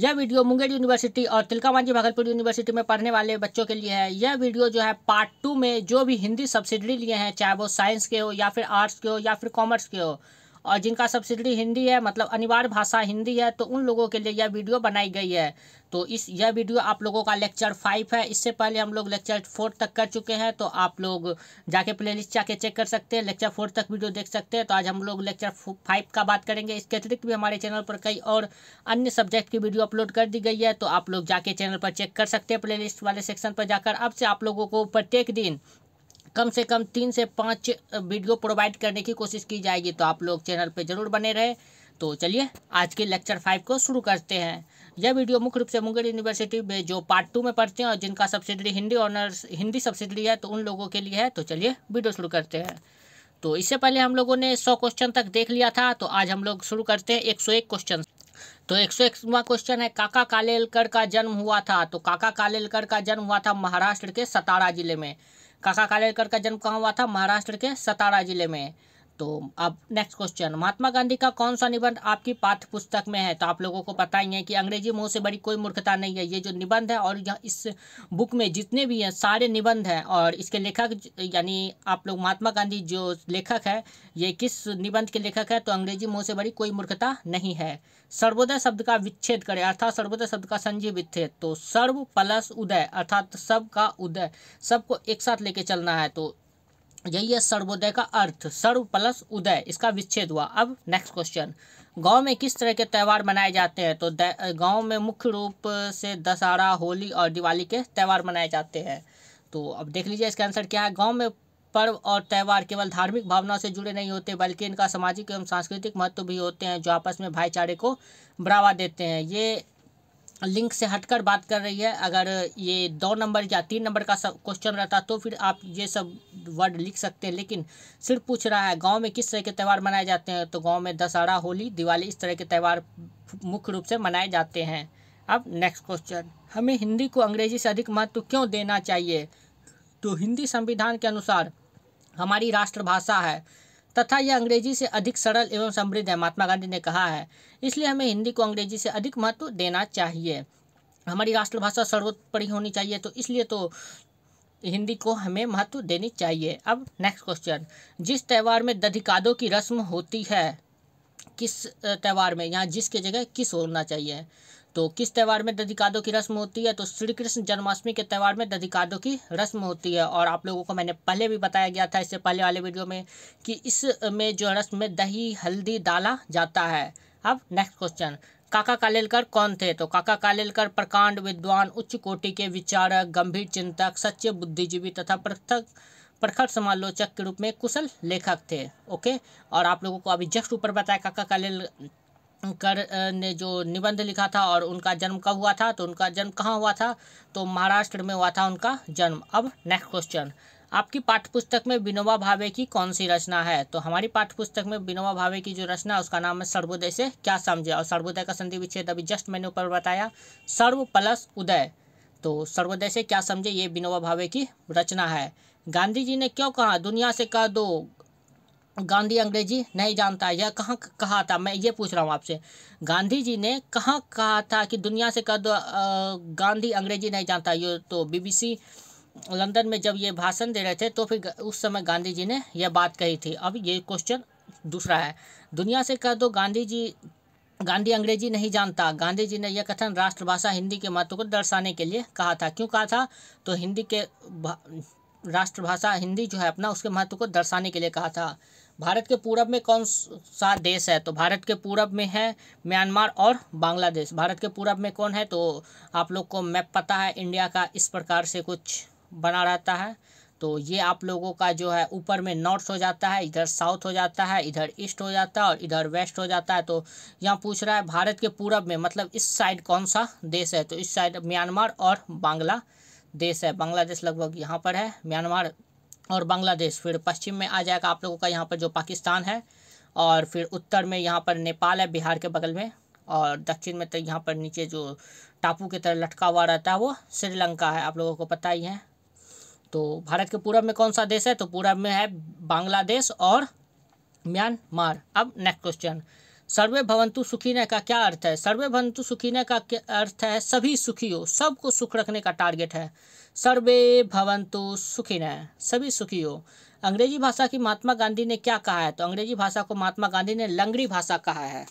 यह video Munger university और Tilka Manjhi Bhagalpur university में पढ़ने वाले बच्चों के लिए है। यह वीडियो जो है पार्ट 2 में जो भी हिंदी सब्सिडरी लिए हैं, चाहे वो साइंस के हो या फिर आर्ट्स के हो या फिर कॉमर्स के हो, और जिनका सब्सिडरी हिंदी है, मतलब अनिवार्य भाषा हिंदी है, तो उन लोगों के लिए यह वीडियो बनाई गई है। तो यह वीडियो आप लोगों का लेक्चर 5 है। इससे पहले हम लोग लेक्चर 4 तक कर चुके हैं, तो आप लोग जाके प्लेलिस्ट जाके चेक कर सकते हैं, लेक्चर 4 तक वीडियो देख सकते हैं। तो आज हम लोग लेक्चर 5 का बात करेंगे। इसके अतिरिक्त भी हमारे चैनल पर कई और अन्य सब्जेक्ट की वीडियो अपलोड कर दी गई है, तो आप लोग जाके चैनल पर चेक कर सकते हैं प्लेलिस्ट वाले सेक्शन पर जाकर। अब से आप लोगों को प्रत्येक दिन कम से कम 3 से 5 वीडियो प्रोवाइड करने की कोशिश की जाएगी, तो आप लोग चैनल पे जरूर बने रहे। तो चलिए आज के लेक्चर 5 को शुरू करते हैं। यह वीडियो मुख्य रूप से मुंगेर यूनिवर्सिटी में जो पार्ट 2 में पढ़ते हैं और जिनका subsidiary Hindi honours Hindi subsidiary है, तो उन लोगों के लिए है। तो चलिए वीडियो शुरू करते हैं। तो इससे पहले हम लोगों ने 100 क्वेश्चन तक देख लिया था, तो आज हम लोग शुरू करते हैं 101 क्वेश्चन। तो 101वां क्वेश्चन है, काका कालेलकर का जन्म हुआ था। तो काका कालेलकर का जन्म हुआ था महाराष्ट्र के सतारा जिले में। काका कालेलकर का जन्म कहाँ हुआ था? महाराष्ट्र के सतारा जिले में। तो अब नेक्स्ट क्वेश्चन, महात्मा गांधी का कौन सा निबंध आपकी पाठ्य पुस्तक में है? तो आप लोगों को पता ही है कि अंग्रेजी मुंह से बड़ी कोई मूर्खता नहीं है। ये जो निबंध है और इस बुक में जितने भी हैं सारे निबंध हैं, और इसके लेखक यानी आप लोग महात्मा गांधी जो लेखक है, ये किस निबंध के लेखक है? तो अंग्रेजी मुंह से बड़ी कोई मूर्खता नहीं है। सर्वोदय शब्द का विच्छेद करें, अर्थात सर्वोदय शब्द का संजीव विच्छेद। तो सर्व प्लस उदय, अर्थात सब का उदय, सबको एक साथ लेके चलना है। तो यही है सर्वोदय का अर्थ, सर्व प्लस उदय, इसका विच्छेद हुआ। अब नेक्स्ट क्वेश्चन, गांव में किस तरह के त्यौहार मनाए जाते हैं? तो गांव में मुख्य रूप से दशहरा, होली और दिवाली के त्यौहार मनाए जाते हैं। तो अब देख लीजिए इसका आंसर क्या है। गांव में पर्व और त्यौहार केवल धार्मिक भावना से जुड़े नहीं होते, बल्कि इनका सामाजिक एवं सांस्कृतिक महत्व भी होते हैं, जो आपस में भाईचारे को बढ़ावा देते हैं। ये लिंक से हटकर बात कर रही है। अगर ये 2 नंबर या 3 नंबर का क्वेश्चन रहता तो फिर आप ये सब वर्ड लिख सकते हैं, लेकिन सिर्फ पूछ रहा है गांव में किस तरह के त्यौहार मनाए जाते हैं। तो गांव में दशहरा, होली, दिवाली, इस तरह के त्यौहार मुख्य रूप से मनाए जाते हैं। अब नेक्स्ट क्वेश्चन, हमें हिंदी को अंग्रेजी से अधिक महत्व क्यों देना चाहिए? तो हिंदी संविधान के अनुसार हमारी राष्ट्रभाषा है तथा यह अंग्रेजी से अधिक सरल एवं समृद्ध है, महात्मा गांधी ने कहा है। इसलिए हमें हिंदी को अंग्रेजी से अधिक महत्व देना चाहिए। हमारी राष्ट्रभाषा सर्वोपरि होनी चाहिए, तो इसलिए तो हिंदी को हमें महत्व देनी चाहिए। अब नेक्स्ट क्वेश्चन, जिस त्यौहार में दधिकादों की रस्म होती है, किस त्यौहार में? यहाँ जिसके जगह किस होना चाहिए। तो किस त्यौहार में दधिकादों की रस्म होती है? तो श्री कृष्ण जन्माष्टमी के त्यौहार में दधिकादों की रस्म होती है। और आप लोगों को मैंने पहले भी बताया गया था इससे पहले वाले वीडियो में कि इसमें जो रस्म में दही हल्दी डाला जाता है। अब नेक्स्ट क्वेश्चन, काका कालेलकर कौन थे? तो काका कालेलकर प्रकांड विद्वान, उच्च कोटि के विचारक, गंभीर चिंतक, सच्चे बुद्धिजीवी तथा प्रखर समालोचक के रूप में कुशल लेखक थे। ओके, और आप लोगों को अभी जस्ट ऊपर बताया काका कालेलकर ने जो निबंध लिखा था और उनका जन्म कब हुआ था। तो उनका जन्म कहाँ हुआ था? तो महाराष्ट्र में हुआ था उनका जन्म। अब नेक्स्ट क्वेश्चन, आपकी पाठ्यपुस्तक में विनोबा भावे की कौन सी रचना है? तो हमारी पाठ्यपुस्तक में विनोबा भावे की जो रचना है उसका नाम है सर्वोदय से क्या समझे। और सर्वोदय का संधि विच्छेद अभी जस्ट मैंने ऊपर बताया, सर्व प्लस उदय। तो सर्वोदय से क्या समझे, ये विनोबा भावे की रचना है। गांधी जी ने क्यों कहा दुनिया से कह दो गांधी अंग्रेजी नहीं जानता? यह कहाँ कहा था? मैं ये पूछ रहा हूँ आपसे, गांधी जी ने कहाँ कहा था कि दुनिया से कह दो गांधी अंग्रेजी नहीं जानता? ये तो BBC लंदन में जब ये भाषण दे रहे थे, तो फिर उस समय गांधी जी ने यह बात कही थी। अब ये क्वेश्चन दूसरा है, दुनिया से कह दो गांधी अंग्रेजी नहीं जानता। गांधी जी ने यह कथन राष्ट्रभाषा हिंदी के महत्व को दर्शाने के लिए कहा था। क्यों कहा था? तो हिंदी के राष्ट्रभाषा हिंदी जो है अपना, उसके महत्व को दर्शाने के लिए कहा था। भारत के पूरब में कौन सा देश है? तो भारत के पूरब में है म्यांमार और बांग्लादेश। भारत के पूरब में कौन है? तो आप लोग को मैप पता है इंडिया का, इस प्रकार से कुछ बना रहता है। तो ये आप लोगों का जो है ऊपर में नॉर्थ हो जाता है, इधर साउथ हो जाता है, इधर ईस्ट हो जाता है और इधर वेस्ट हो जाता है। तो यहाँ पूछ रहा है भारत के पूरब में, मतलब इस साइड कौन सा देश है? तो इस साइड म्यांमार और बांग्लादेश है। बांग्लादेश लगभग यहाँ पर है, म्यांमार और बांग्लादेश। फिर पश्चिम में आ जाएगा आप लोगों का यहाँ पर जो पाकिस्तान है, और फिर उत्तर में यहाँ पर नेपाल है बिहार के बगल में, और दक्षिण में तो यहाँ पर नीचे जो टापू की तरह लटका हुआ रहता है वो श्रीलंका है, आप लोगों को पता ही है। तो भारत के पूरब में कौन सा देश है? तो पूरब में है बांग्लादेश और म्यांमार। अब नेक्स्ट क्वेश्चन, सर्वे भवन्तु सुखिनः का क्या अर्थ है? सर्वे भवन्तु सुखिनः का अर्थ है सभी सुखी हो, सबको सुख रखने का टारगेट है। सर्वे भवन्तु सुखिनः, सभी सुखी हो। अंग्रेजी भाषा की महात्मा गांधी ने क्या कहा है? तो अंग्रेजी भाषा को महात्मा गांधी ने लंगड़ी भाषा कहा है।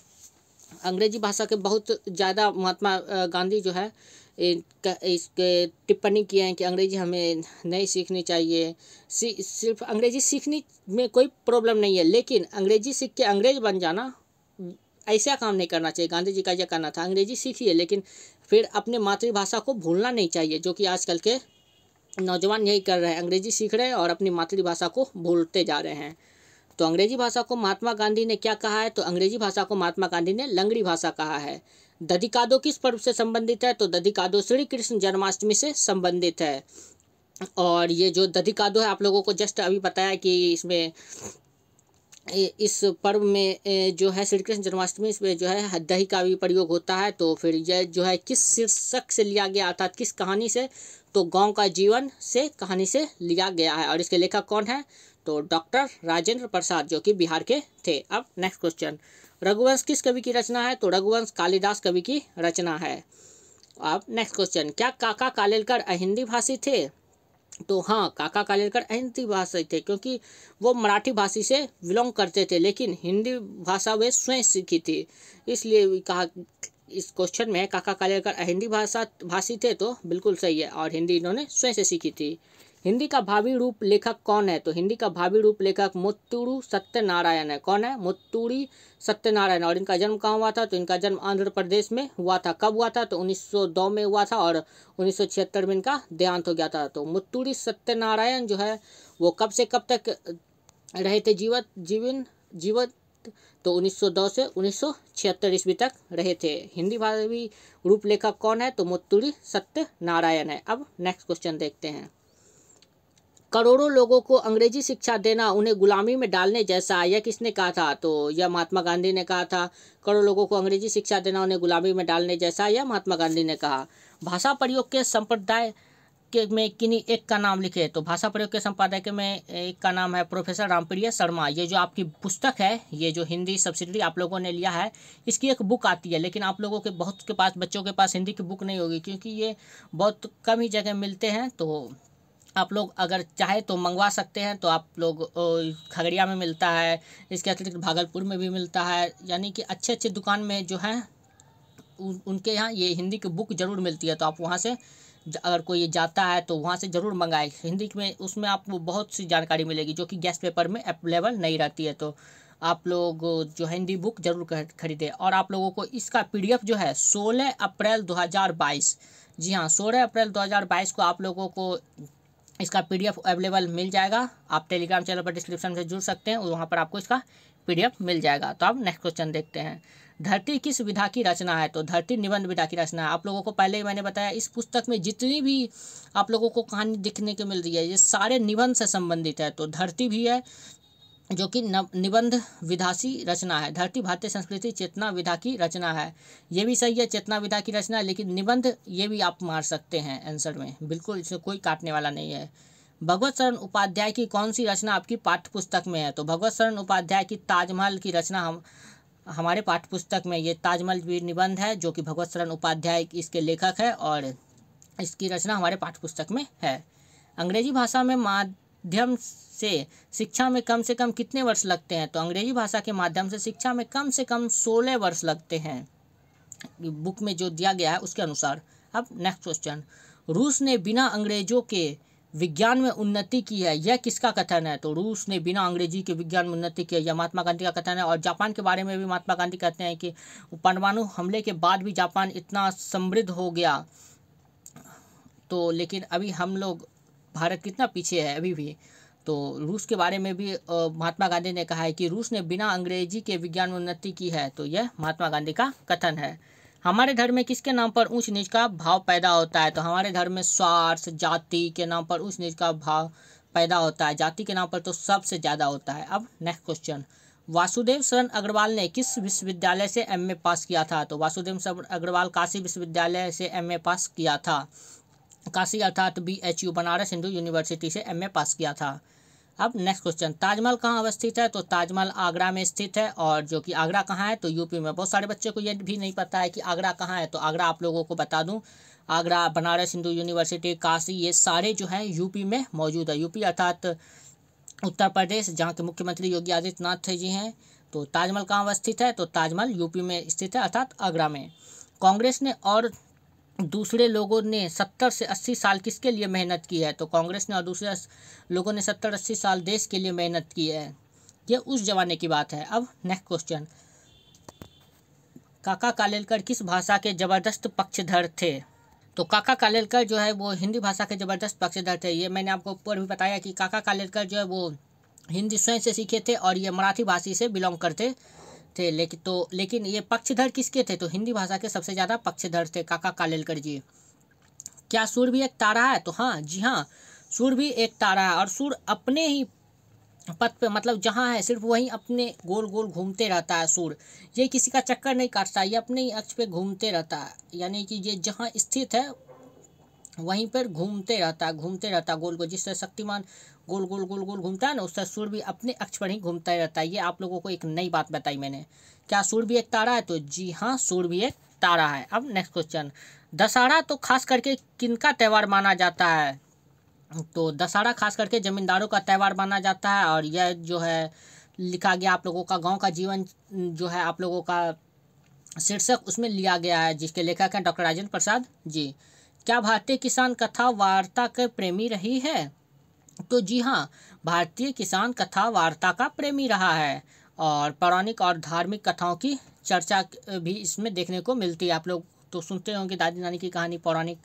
अंग्रेजी भाषा के बहुत ज़्यादा महात्मा गांधी जो है इसके टिप्पणी किए हैं कि अंग्रेजी हमें नहीं सीखनी चाहिए। सिर्फ अंग्रेजी सीखने में कोई प्रॉब्लम नहीं है, लेकिन अंग्रेजी सीख के अंग्रेज बन जाना, ऐसा काम नहीं करना चाहिए। गांधी जी का यह कहना था, अंग्रेजी सीखिए लेकिन फिर अपने मातृभाषा को भूलना नहीं चाहिए, जो कि आजकल के नौजवान यही कर रहे हैं, अंग्रेजी सीख रहे हैं और अपनी मातृभाषा को भूलते जा रहे हैं। तो अंग्रेजी भाषा को महात्मा गांधी ने क्या कहा है? तो अंग्रेजी भाषा को महात्मा गांधी ने लंगड़ी भाषा कहा है। दधिकादो किस पर्व से संबंधित है? तो दधिकादो श्री कृष्ण जन्माष्टमी से संबंधित है। और ये जो दधिकादो है, आप लोगों को जस्ट अभी बताया कि इसमें इस पर्व में जो है श्री कृष्ण जन्माष्टमी, इसमें जो है दही का भी प्रयोग होता है। तो फिर यह जो है किस शीर्षक से लिया गया, अर्थात किस कहानी से? तो गांव का जीवन से कहानी से लिया गया है। और इसके लेखक कौन है? तो डॉक्टर राजेंद्र प्रसाद, जो कि बिहार के थे। अब नेक्स्ट क्वेश्चन, रघुवंश किस कवि की रचना है? तो रघुवंश कालिदास कवि की रचना है। अब नेक्स्ट क्वेश्चन, क्या काका कालेलकर अहिंदी भाषी थे? तो हाँ, काका कालेलकर अहिंदी भाषी थे, क्योंकि वो मराठी भाषी से बिलोंग करते थे, लेकिन हिंदी भाषा वे स्वयं सीखी थी। इसलिए कहा इस क्वेश्चन में काका कालेलकर अहिंदी भाषी थे, तो बिल्कुल सही है, और हिंदी इन्होंने स्वयं से सीखी थी। हिंदी का भावी रूप लेखक कौन है? तो हिंदी का भावी रूप लेखक मुत्तुरु सत्यनारायण है। कौन है? मुत्तुरी सत्यनारायण। और इनका जन्म कहाँ हुआ था? तो इनका जन्म आंध्र प्रदेश में हुआ था। कब हुआ था? तो 1902 में हुआ था, और 1976 में इनका देहांत हो गया था। तो मुत्तुरी सत्यनारायण जो है वो कब से कब तक रहे थे जीवित? तो 1902 से 1976 ईस्वी तक रहे थे। हिंदी भावी रूप लेखक कौन है? तो मुत्तुरी सत्यनारायण है। अब नेक्स्ट क्वेश्चन देखते हैं, करोड़ों लोगों को अंग्रेजी शिक्षा देना उन्हें गुलामी में डालने जैसा है, यह किसने कहा था? तो यह महात्मा गांधी ने कहा था। करोड़ों लोगों को अंग्रेजी शिक्षा देना उन्हें गुलामी में डालने जैसा है, यह महात्मा गांधी ने कहा। भाषा प्रयोग के संप्रदाय के में किन्हीं एक का नाम लिखे। तो भाषा प्रयोग के संपादक में एक का नाम है प्रोफेसर रामप्रिय शर्मा। ये जो आपकी पुस्तक है, ये जो हिंदी सब्सिडी आप लोगों ने लिया है, इसकी एक बुक आती है, लेकिन आप लोगों के बहुत के पास, बच्चों के पास हिंदी की बुक नहीं होगी, क्योंकि ये बहुत कम ही जगह मिलते हैं। तो आप लोग अगर चाहे तो मंगवा सकते हैं। तो आप लोग खगड़िया में मिलता है, इसके अतिरिक्त भागलपुर में भी मिलता है, यानी कि अच्छे अच्छे दुकान में जो है उनके यहाँ ये हिंदी की बुक ज़रूर मिलती है। तो आप वहाँ से अगर कोई जाता है तो वहाँ से ज़रूर मंगाए। हिंदी में उसमें आपको बहुत सी जानकारी मिलेगी, जो कि गेस्ट पेपर में अवेलेबल नहीं रहती है। तो आप लोग जो हिंदी बुक ज़रूर खरीदें। और आप लोगों को इसका PDF जो है 16 अप्रैल 2022, जी हाँ 16 अप्रैल 2022 को आप लोगों को इसका PDF अवेलेबल मिल जाएगा। आप टेलीग्राम चैनल पर डिस्क्रिप्शन से जुड़ सकते हैं, और वहाँ पर आपको इसका PDF मिल जाएगा। तो अब नेक्स्ट क्वेश्चन देखते हैं, धरती किस विधा की रचना है? तो धरती निबंध विधा की रचना है। आप लोगों को पहले ही मैंने बताया, इस पुस्तक में जितनी भी आप लोगों को कहानी दिखने को मिल रही है, ये सारे निबंध से संबंधित है। तो धरती भी है, जो कि निबंध विधासी रचना है। धरती भारतीय संस्कृति चेतना विधा की रचना है, ये भी सही है, चेतना विधा की रचना, लेकिन निबंध ये भी आप मार सकते हैं आंसर में, बिल्कुल इसमें कोई काटने वाला नहीं है। भगवत शरण उपाध्याय की कौन सी रचना आपकी पाठ्य पुस्तक में है? तो भगवत शरण उपाध्याय की ताजमहल की रचना हमारे पाठ्य पुस्तक में, ये ताजमहल भी निबंध है, जो कि भगवत शरण उपाध्याय इसके लेखक है, और इसकी रचना हमारे पाठ्य पुस्तक में है। अंग्रेजी भाषा में माध्यम से शिक्षा में कम से कम कितने वर्ष लगते हैं? तो अंग्रेजी भाषा के माध्यम से शिक्षा में कम से कम 16 वर्ष लगते हैं, बुक में जो दिया गया है उसके अनुसार। अब नेक्स्ट क्वेश्चन, रूस ने बिना अंग्रेजों के विज्ञान में उन्नति की है, यह किसका कथन है? तो रूस ने बिना अंग्रेजी के विज्ञान में उन्नति की है, यह महात्मा गांधी का कथन है। और जापान के बारे में भी महात्मा गांधी कहते हैं कि परमाणु हमले के बाद भी जापान इतना समृद्ध हो गया, तो लेकिन अभी हम लोग, भारत कितना पीछे है अभी भी। तो रूस के बारे में भी महात्मा गांधी ने कहा है कि रूस ने बिना अंग्रेजी के विज्ञान में उन्नति की है, तो यह महात्मा गांधी का कथन है। हमारे धर्म में किसके नाम पर ऊंच नीच का भाव पैदा होता है? तो हमारे धर्म में स्वार्थ, जाति के नाम पर ऊंच नीच का भाव पैदा होता है, जाति के नाम पर तो सबसे ज़्यादा होता है। अब नेक्स्ट क्वेश्चन, वासुदेव शरण अग्रवाल ने किस विश्वविद्यालय से MA पास किया था? तो वासुदेव शरण अग्रवाल काशी विश्वविद्यालय से MA पास किया था। काशी अर्थात BHU बनारस हिंदू यूनिवर्सिटी से MA पास किया था। अब नेक्स्ट क्वेश्चन, ताजमहल कहाँ अवस्थित है? तो ताजमहल आगरा में स्थित है, और जो कि आगरा कहाँ है? तो यूपी में। बहुत सारे बच्चों को ये भी नहीं पता है कि आगरा कहाँ है, तो आगरा आप लोगों को बता दूं, आगरा, बनारस हिंदू यूनिवर्सिटी, काशी, ये सारे जो है यूपी में मौजूद है। यूपी अर्थात उत्तर प्रदेश, जहाँ के मुख्यमंत्री योगी आदित्यनाथ जी हैं। तो ताजमहल कहाँ अवस्थित है? तो ताजमहल यूपी में स्थित है, अर्थात आगरा में। कांग्रेस ने और दूसरे लोगों ने 70 से 80 साल किसके लिए मेहनत की है? तो कांग्रेस ने और दूसरे लोगों ने 70-80 साल देश के लिए मेहनत की है। ये उस जमाने की बात है। अब नेक्स्ट क्वेश्चन, काका कालेलकर किस भाषा के जबरदस्त पक्षधर थे? तो काका कालेलकर जो है वो हिंदी भाषा के जबरदस्त पक्षधर थे। ये मैंने आपको ऊपर भी बताया कि काका कालेलकर जो है वो हिंदी स्वयं से सीखे थे, और ये मराठी भाषी से बिलोंग करते थे। लेकिन ये पक्षधर किसके थे? तो हिंदी भाषा के सबसे ज़्यादा पक्षधर थे काका कालेलकर जी। क्या सूर्य भी एक तारा है? तो हाँ जी हाँ, सूर्य भी एक तारा है, और सूर्य अपने ही पथ पे, मतलब जहाँ है सिर्फ वहीं अपने गोल गोल घूमते रहता है सूर्य। ये किसी का चक्कर नहीं काटता, ये अपने ही अक्ष पे घूमते रहता है, यानी कि ये जहाँ स्थित है वहीं पर घूमते रहता है गोल गोल। जिससे शक्तिमान गोल गोल गोल गोल घूमता है ना, उससे सूर्य भी अपने अक्ष पर ही घूमता रहता है। ये आप लोगों को एक नई बात बताई मैंने। क्या सूर्य भी एक तारा है? तो जी हाँ, सूर्य भी एक तारा है। अब नेक्स्ट क्वेश्चन, दशहरा तो खास करके किनका त्यौहार माना जाता है? तो दशहरा खास करके जमींदारों का त्यौहार माना जाता है, और यह जो है लिखा गया आप लोगों का गाँव का जीवन जो है आप लोगों का शीर्षक उसमें लिया गया है, जिसके लेखक हैं डॉक्टर राजेंद्र प्रसाद जी। क्या भारतीय किसान कथा वार्ता के प्रेमी रही है? तो जी हाँ, भारतीय किसान कथा वार्ता का प्रेमी रहा है, और पौराणिक और धार्मिक कथाओं की चर्चा भी इसमें देखने को मिलती है। आप लोग तो सुनते होंगे दादी नानी की कहानी, पौराणिक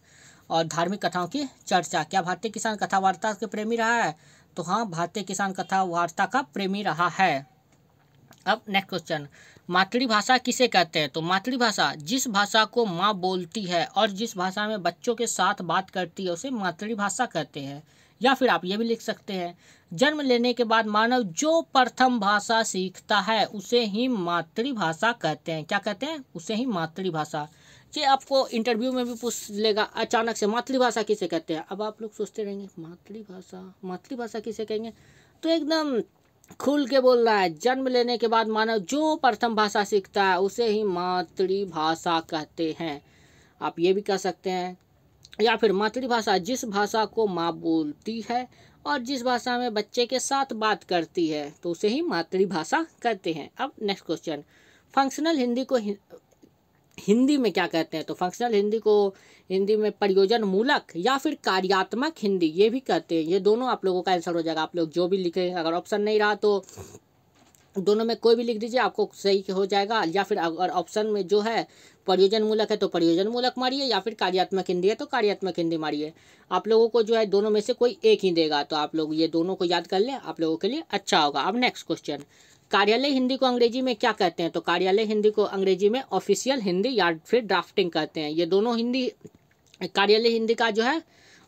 और धार्मिक कथाओं की चर्चा। क्या भारतीय किसान कथा वार्ता के प्रेमी रहा है? तो हाँ, भारतीय किसान कथा वार्ता का प्रेमी रहा है। अब नेक्स्ट क्वेश्चन, मातृभाषा किसे कहते हैं? तो मातृभाषा जिस भाषा को माँ बोलती है और जिस भाषा में बच्चों के साथ बात करती है उसे मातृभाषा कहते हैं। या फिर आप ये भी लिख सकते हैं, जन्म लेने के बाद मानव जो प्रथम भाषा सीखता है उसे ही मातृभाषा कहते हैं। क्या कहते हैं? उसे ही मातृभाषा। ये आपको इंटरव्यू में भी पूछ लेगा अचानक से, मातृभाषा किसे कहते हैं? अब आप लोग सोचते रहेंगे मातृभाषा किसे कहेंगे? तो एकदम खुल के बोल रहा है, जन्म लेने के बाद मानव जो प्रथम भाषा सीखता है उसे ही मातृभाषा कहते हैं। आप ये भी कह सकते हैं। या फिर मातृभाषा जिस भाषा को माँ बोलती है और जिस भाषा में बच्चे के साथ बात करती है तो उसे ही मातृभाषा कहते हैं। अब नेक्स्ट क्वेश्चन, फंक्शनल हिंदी को हिंदी में क्या कहते हैं? तो फंक्शनल हिंदी को हिंदी में प्रयोजन मूलक या फिर कार्यात्मक हिंदी ये भी कहते हैं। ये दोनों आप लोगों का आंसर हो जाएगा। आप लोग जो भी लिखे, अगर ऑप्शन नहीं रहा तो दोनों में कोई भी लिख दीजिए, आपको सही हो जाएगा। या फिर अगर ऑप्शन में जो है प्रयोजन मूलक है तो प्रयोजन मूलक मारिए, या फिर कार्यात्मक हिंदी है तो कार्यात्मक हिंदी मारिए। आप लोगों को जो है दोनों में से कोई एक ही देगा, तो आप लोग ये दोनों को याद कर लें, आप लोगों के लिए अच्छा होगा। अब नेक्स्ट क्वेश्चन, कार्यालय हिंदी को अंग्रेजी में क्या कहते हैं? तो कार्यालय हिंदी को अंग्रेजी में ऑफिशियल हिंदी या फिर ड्राफ्टिंग कहते हैं। ये दोनों हिंदी, कार्यालय हिंदी का जो है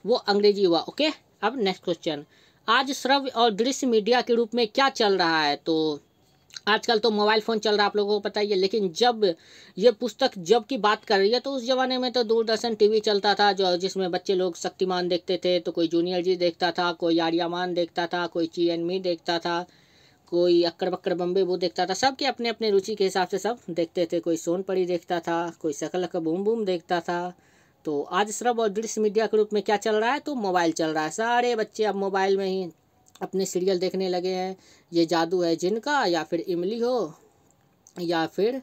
वो अंग्रेजी हुआ। ओके, अब नेक्स्ट क्वेश्चन, आज श्रव्य और दृश्य मीडिया के रूप में क्या चल रहा है? तो आजकल तो मोबाइल फ़ोन चल रहा है, आप लोगों को पता ही है। लेकिन जब ये पुस्तक जब की बात कर रही है तो उस ज़माने में तो दूरदर्शन टीवी चलता था, जो जिसमें बच्चे लोग शक्तिमान देखते थे, तो कोई जूनियर जी देखता था, कोई आर्यमान देखता था, कोई ची एंड मी देखता था, कोई अक्कर बक्कर बम्बे वो देखता था। सबके अपने अपने रुचि के हिसाब से सब देखते थे। कोई सोनपरी देखता था, कोई शकल का बूम बूम देखता था। तो आज श्रव्य और दृश्य मीडिया के रूप में क्या चल रहा है? तो मोबाइल चल रहा है। सारे बच्चे अब मोबाइल में ही अपने सीरियल देखने लगे हैं। ये जादू है जिनका, या फिर इमली हो, या फिर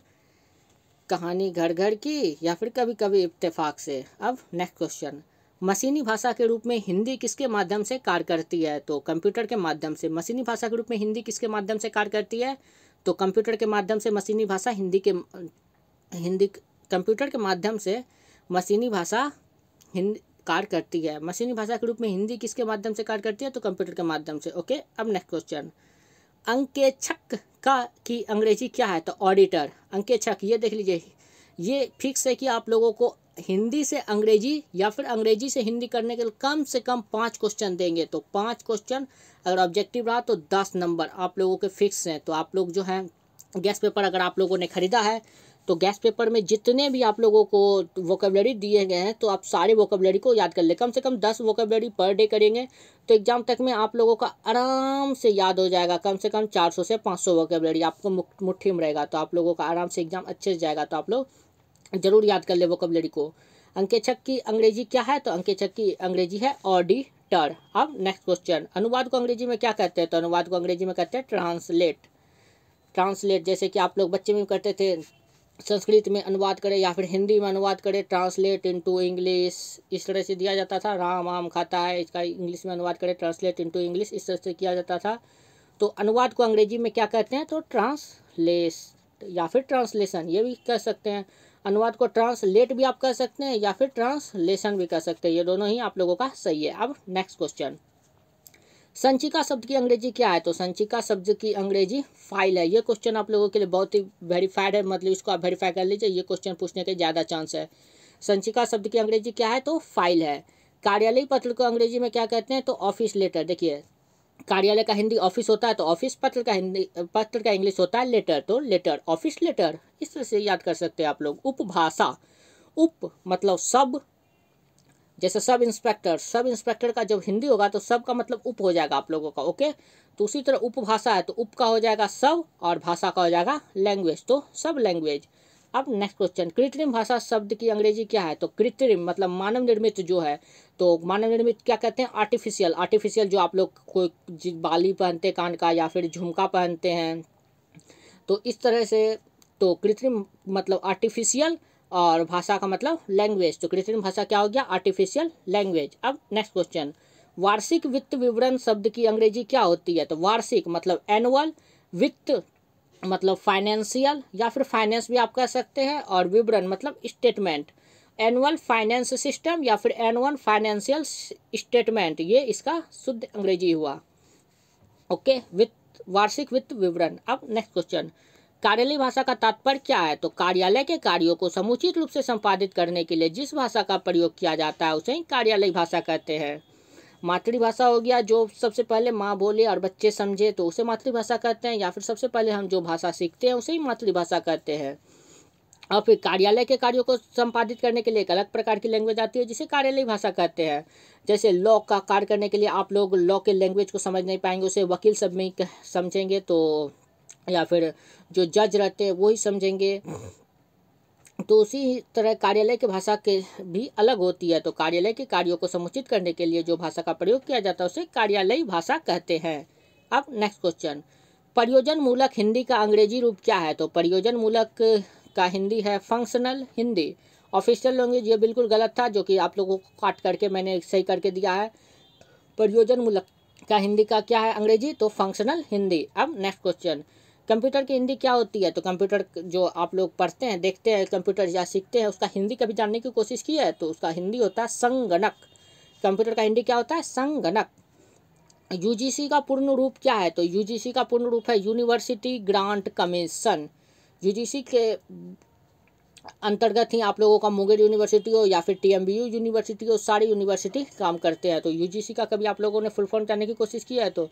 कहानी घर घर की, या फिर कभी कभी इत्तेफाक से। अब नेक्स्ट क्वेश्चन, मशीनी भाषा के रूप में हिंदी किसके माध्यम से कार्य करती है? तो कंप्यूटर के माध्यम से। मशीनी भाषा के रूप में हिंदी किसके माध्यम से कार्य करती है? तो कंप्यूटर के माध्यम से मशीनी भाषा कंप्यूटर के माध्यम से मशीनी भाषा हिंदी कार्य करती है। मशीनी भाषा के रूप में हिंदी किसके माध्यम से कार्य करती है? तो कंप्यूटर के माध्यम से। ओके, अब नेक्स्ट क्वेश्चन, अंकेक्षक की अंग्रेजी क्या है? तो ऑडिटर। अंकेक्षक, ये देख लीजिए, ये फिक्स है कि आप लोगों को हिंदी से अंग्रेजी या फिर अंग्रेजी से हिंदी करने के लिए कम से कम 5 क्वेश्चन देंगे। तो 5 क्वेश्चन अगर ऑब्जेक्टिव रहा तो 10 नंबर आप लोगों के फिक्स हैं। तो आप लोग जो हैं गैस पेपर अगर आप लोगों ने ख़रीदा है तो गैस पेपर में जितने भी आप लोगों को वोकेबलरी दिए गए हैं तो आप सारे वोकेबलरी को याद कर ले, कम से कम 10 वोकेबलरी पर डे करेंगे तो एग्जाम तक में आप लोगों का आराम से याद हो जाएगा। कम से कम 400 से 500 वोकेबलरी आपको मुट्ठी में रहेगा, तो आप लोगों का आराम से एग्जाम अच्छे से जाएगा। तो आप लोग जरूर याद कर ले वोकेबलरी को। अंकेक्षक की अंग्रेजी क्या है? तो अंकेक्षक की अंग्रेजी है ऑडिटर। अब नेक्स्ट क्वेश्चन, अनुवाद को अंग्रेजी में क्या कहते हैं? तो अनुवाद को अंग्रेजी में कहते हैं ट्रांसलेट। ट्रांसलेट जैसे कि आप लोग बच्चे में करते थे, संस्कृत में अनुवाद करें या फिर हिंदी में अनुवाद करें, ट्रांसलेट इनटू इंग्लिश, इस तरह से दिया जाता था। राम आम खाता है, इसका इंग्लिश में अनुवाद करें, ट्रांसलेट इनटू इंग्लिश, इस तरह से किया जाता था। तो अनुवाद को अंग्रेजी में क्या कहते हैं? तो ट्रांसलेट या फिर ट्रांसलेशन, ये भी कह सकते हैं। अनुवाद को ट्रांसलेट भी आप कह सकते हैं या फिर ट्रांसलेशन भी कह सकते हैं, ये दोनों ही आप लोगों का सही है। अब नेक्स्ट क्वेश्चन, संचिका शब्द की अंग्रेजी क्या है? तो संचिका शब्द की अंग्रेजी फाइल है। ये क्वेश्चन आप लोगों के लिए बहुत ही वेरीफाइड है, मतलब इसको आप वेरीफाई कर लीजिए, ये क्वेश्चन पूछने के ज़्यादा चांस है। संचिका शब्द की अंग्रेजी क्या है? तो फाइल है। कार्यालयी पत्र को अंग्रेजी में क्या कहते हैं? तो ऑफिस लेटर। देखिए, कार्यालय का हिंदी ऑफिस होता है, तो ऑफिस। पत्र का इंग्लिश होता है लेटर, तो लेटर, ऑफिस लेटर, इस तरह से याद कर सकते हैं आप लोग। उपभाषा, उप मतलब सब, जैसे सब इंस्पेक्टर का जब हिंदी होगा तो सब का मतलब उप हो जाएगा आप लोगों का, ओके। तो उसी तरह उपभाषा है तो उप का हो जाएगा सब और भाषा का हो जाएगा लैंग्वेज, तो सब लैंग्वेज। अब नेक्स्ट क्वेश्चन, कृत्रिम भाषा शब्द की अंग्रेजी क्या है? तो कृत्रिम मतलब मानव निर्मित जो है, तो मानव निर्मित क्या कहते हैं? आर्टिफिशियल जो आप लोग कोई बाली पहनते कान का या फिर झुमका पहनते हैं, तो इस तरह से। तो कृत्रिम मतलब आर्टिफिशियल और भाषा का मतलब लैंग्वेज, तो कृत्रिम भाषा क्या हो गया? Artificial language. अब नेक्स्ट क्वेश्चन, वार्षिक वित्त विवरण शब्द की अंग्रेजी क्या होती है? तो वार्षिक मतलब एनुअल, वित्त मतलब फाइनेंशियल या फिर फाइनेंस भी आप कह सकते हैं, और विवरण मतलब स्टेटमेंट। एनुअल फाइनेंस सिस्टम या फिर एनुअल फाइनेंशियल स्टेटमेंट, ये इसका शुद्ध अंग्रेजी हुआ, ओके। वित्त, वार्षिक वित्त विवरण। अब नेक्स्ट क्वेश्चन, कार्यालयी भाषा का तात्पर्य क्या है? तो कार्यालय के कार्यों को समुचित रूप से संपादित करने के लिए जिस भाषा का प्रयोग किया जाता है उसे ही कार्यालयी भाषा कहते हैं। मातृभाषा हो गया, जो सबसे पहले माँ बोले और बच्चे समझे तो उसे मातृभाषा कहते हैं, या फिर सबसे पहले हम जो भाषा सीखते हैं उसे ही मातृभाषा कहते हैं। और फिर कार्यालय के कार्यों को संपादित करने के लिए एक अलग प्रकार की लैंग्वेज आती है जिसे कार्यालयी भाषा कहते हैं। जैसे लॉ का कार्य करने के लिए आप लोग लॉ के लैंग्वेज को समझ नहीं पाएंगे, उसे वकील सब में ही समझेंगे, तो या फिर जो जज रहते हैं वो ही समझेंगे। तो उसी तरह कार्यालय की भाषा के भी अलग होती है। तो कार्यालय के कार्यों को समुचित करने के लिए जो भाषा का प्रयोग किया जाता है उसे कार्यालयी भाषा कहते हैं। अब नेक्स्ट क्वेश्चन, प्रयोजन मूलक हिंदी का अंग्रेजी रूप क्या है? तो प्रयोजन मूलक का हिंदी है फंक्शनल हिंदी। ऑफिशियल लैंग्वेज ये बिल्कुल गलत था, जो कि आप लोगों को काट करके मैंने सही करके दिया है। प्रयोजन मूलक का हिंदी का क्या है अंग्रेजी? तो फंक्शनल हिंदी। अब नेक्स्ट क्वेश्चन, कंप्यूटर की हिंदी क्या होती है? तो कंप्यूटर जो आप लोग पढ़ते हैं, देखते हैं कंप्यूटर या सीखते हैं, उसका हिंदी कभी जानने की कोशिश की है? तो उसका हिंदी होता है संगणक। कंप्यूटर का हिंदी क्या होता है? संगणक। यूजीसी का पूर्ण रूप क्या है? तो यूजीसी का पूर्ण रूप है यूनिवर्सिटी ग्रांट कमीशन। यूजीसी के अंतर्गत ही आप लोगों का मुंगेर यूनिवर्सिटी हो या फिर टीएमबीयू यूनिवर्सिटी हो, सारी यूनिवर्सिटी काम करते हैं। तो यूजीसी का कभी आप लोगों ने फुल फॉर्म जानने की कोशिश की है? तो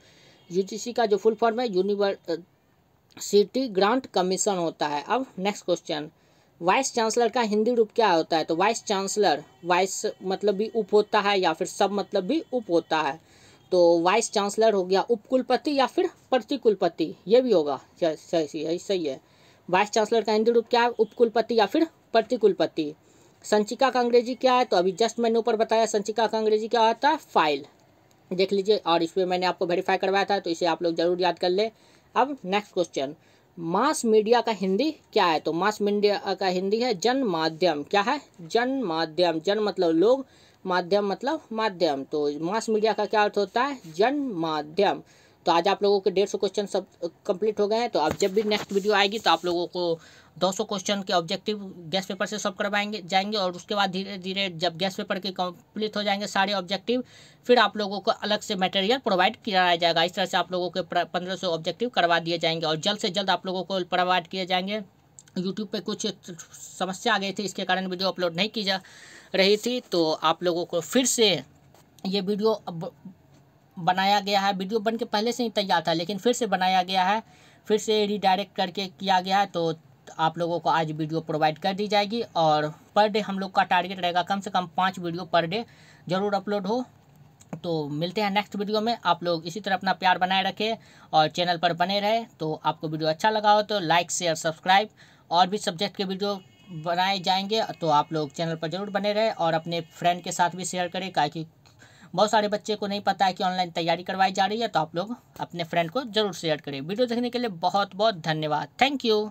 यूजीसी का जो फुल फॉर्म है यूनिवर्सिटी ग्रांट कमीशन होता है। अब नेक्स्ट क्वेश्चन, वाइस चांसलर का हिंदी रूप क्या होता है? तो वाइस चांसलर, वाइस मतलब भी उप होता है या फिर सब मतलब भी उप होता है। तो वाइस चांसलर हो गया उपकुलपति या फिर प्रतिकुलपति, ये भी होगा, सही है। वाइस चांसलर का हिंदी रूप क्या है? उपकुलपति या फिर प्रतिकुलपति। संचिका का अंग्रेजी क्या है? तो अभी जस्ट मैंने ऊपर बताया संचिका का अंग्रेजी क्या होता है? फाइल, देख लीजिए, और इस पर मैंने आपको वेरीफाई करवाया था, तो इसे आप लोग जरूर याद कर ले। अब नेक्स्ट क्वेश्चन, मास मीडिया का हिंदी क्या है? तो मास मीडिया का हिंदी है जन माध्यम। क्या है? जन माध्यम। जन मतलब लोग, माध्यम मतलब माध्यम, तो मास मीडिया का क्या अर्थ होता है? जन माध्यम। तो आज आप लोगों के 150 क्वेश्चन सब कंप्लीट हो गए हैं। तो अब जब भी नेक्स्ट वीडियो आएगी तो आप लोगों को 200 क्वेश्चन के ऑब्जेक्टिव गैस पेपर से सॉल्व करवाएंगे जाएंगे, और उसके बाद धीरे धीरे जब गैस पेपर के कंप्लीट हो जाएंगे सारे ऑब्जेक्टिव, फिर आप लोगों को अलग से मटेरियल प्रोवाइड कराया जाएगा। इस तरह से आप लोगों के 1500 ऑब्जेक्टिव करवा दिए जाएंगे, और जल्द से जल्द आप लोगों को प्रोवाइड किए जाएंगे। यूट्यूब पे कुछ समस्या आ गई थी, इसके कारण वीडियो अपलोड नहीं की जा रही थी, तो आप लोगों को फिर से ये वीडियो अब बनाया गया है। वीडियो बन के पहले से ही तैयार था, लेकिन फिर से बनाया गया है, फिर से रिडायरेक्ट करके किया गया है। तो आप लोगों को आज वीडियो प्रोवाइड कर दी जाएगी। और पर डे हम लोग का टारगेट रहेगा कम से कम 5 वीडियो पर डे ज़रूर अपलोड हो। तो मिलते हैं नेक्स्ट वीडियो में। आप लोग इसी तरह अपना प्यार बनाए रखें और चैनल पर बने रहे। तो आपको वीडियो अच्छा लगा हो तो लाइक शेयर सब्सक्राइब, और भी सब्जेक्ट के वीडियो बनाए जाएंगे तो आप लोग चैनल पर ज़रूर बने रहे और अपने फ्रेंड के साथ भी शेयर करें, क्योंकि बहुत सारे बच्चे को नहीं पता है कि ऑनलाइन तैयारी करवाई जा रही है। तो आप लोग अपने फ्रेंड को ज़रूर शेयर करें। वीडियो देखने के लिए बहुत बहुत धन्यवाद। Thank you.